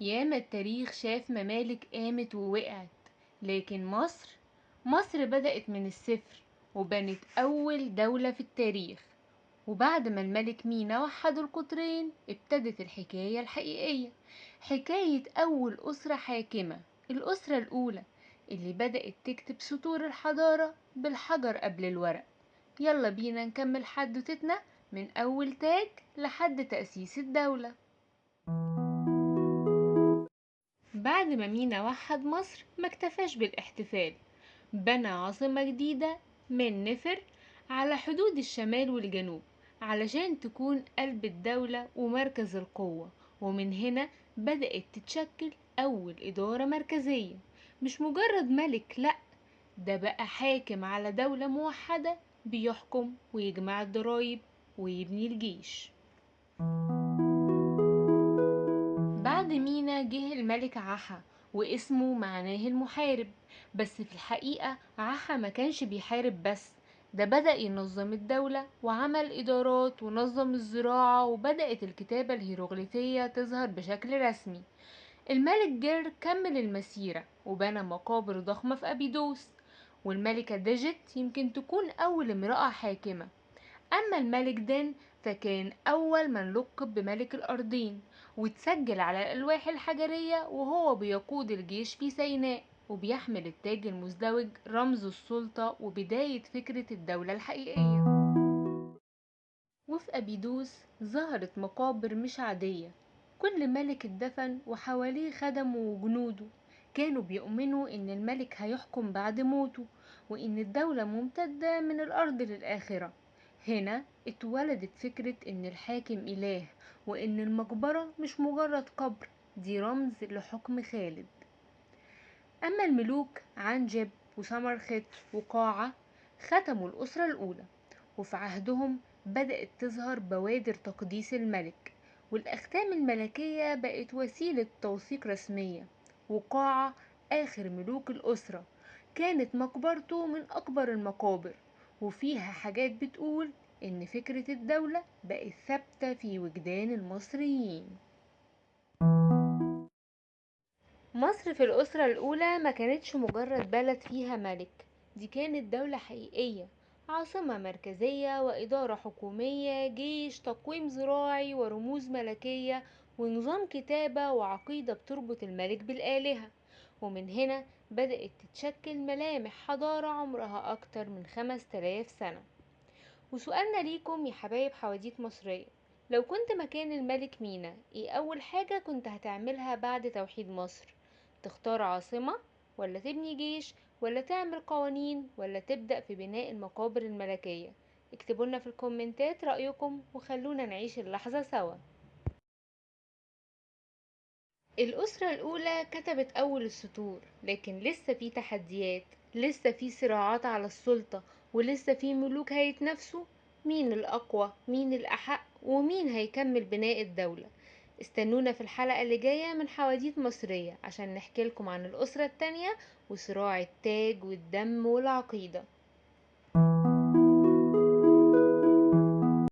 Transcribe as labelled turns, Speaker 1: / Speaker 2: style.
Speaker 1: ياما التاريخ شاف ممالك قامت ووقعت، لكن مصر بدأت من الصفر وبنت أول دولة في التاريخ. وبعد ما الملك مينا وحد القطرين ابتدت الحكاية الحقيقية، حكاية أول أسرة حاكمة، الأسرة الأولى اللي بدأت تكتب سطور الحضارة بالحجر قبل الورق. يلا بينا نكمل حدوتتنا من أول تاج لحد تأسيس الدولة. بعد ما مينا وحد مصر ما اكتفاش بالاحتفال، بنى عاصمة جديدة من نفر على حدود الشمال والجنوب علشان تكون قلب الدولة ومركز القوة. ومن هنا بدأت تتشكل أول إدارة مركزية، مش مجرد ملك، لأ، ده بقى حاكم على دولة موحدة، بيحكم ويجمع الضرايب ويبني الجيش. بعد مينا جه الملك عاحة، واسمه معناه المحارب. بس في الحقيقة عاحة ما كانش بيحارب بس، ده بدأ ينظم الدولة وعمل إدارات ونظم الزراعة، وبدأت الكتابة الهيروغليفية تظهر بشكل رسمي. الملك جير كمل المسيرة وبنى مقابر ضخمة في أبيدوس، والملكة ديجيت يمكن تكون أول امرأة حاكمة. أما الملك دين فكان أول من لقب بملك الأرضين، واتسجل على الألواح الحجرية وهو بيقود الجيش في سيناء، وبيحمل التاج المزدوج رمز السلطة وبداية فكرة الدولة الحقيقية. وفي أبيدوس ظهرت مقابر مش عادية، كل ملك اتدفن وحواليه خدمه وجنوده. كانوا بيؤمنوا إن الملك هيحكم بعد موته، وإن الدولة ممتدة من الأرض للآخرة. هنا اتولدت فكرة إن الحاكم إله، وإن المقبرة مش مجرد قبر، دي رمز لحكم خالد. أما الملوك عنجب وسمرخت وقاعة ختموا الأسرة الأولى، وفي عهدهم بدأت تظهر بوادر تقديس الملك، والأختام الملكية بقت وسيلة توثيق رسمية. وقاعة آخر ملوك الأسرة كانت مقبرته من أكبر المقابر، وفيها حاجات بتقول إن فكرة الدولة بقت ثابتة في وجدان المصريين. مصر في الأسرة الأولى ما كانتش مجرد بلد فيها ملك، دي كانت دولة حقيقية، عاصمة مركزية وإدارة حكومية، جيش، تقويم زراعي، ورموز ملكية، ونظام كتابة وعقيدة بتربط الملك بالآلهة. ومن هنا بدأت تتشكل ملامح حضارة عمرها أكتر من 5000 سنة. وسؤالنا ليكم يا حبايب حواديت مصرية، لو كنت مكان الملك مينا ايه أول حاجة كنت هتعملها بعد توحيد مصر؟ تختار عاصمة، ولا تبني جيش، ولا تعمل قوانين، ولا تبدأ في بناء المقابر الملكية؟ اكتبولنا في الكومنتات رأيكم وخلونا نعيش اللحظة سوا. الأسرة الأولى كتبت أول السطور، لكن لسه في تحديات، لسه في صراعات على السلطة، ولسه في ملوك هيتنافسوا مين الأقوى، مين الأحق، ومين هيكمل بناء الدولة. استنونا في الحلقة اللي جاية من حواديت مصرية عشان نحكي لكم عن الأسرة التانية وصراع التاج والدم والعقيدة.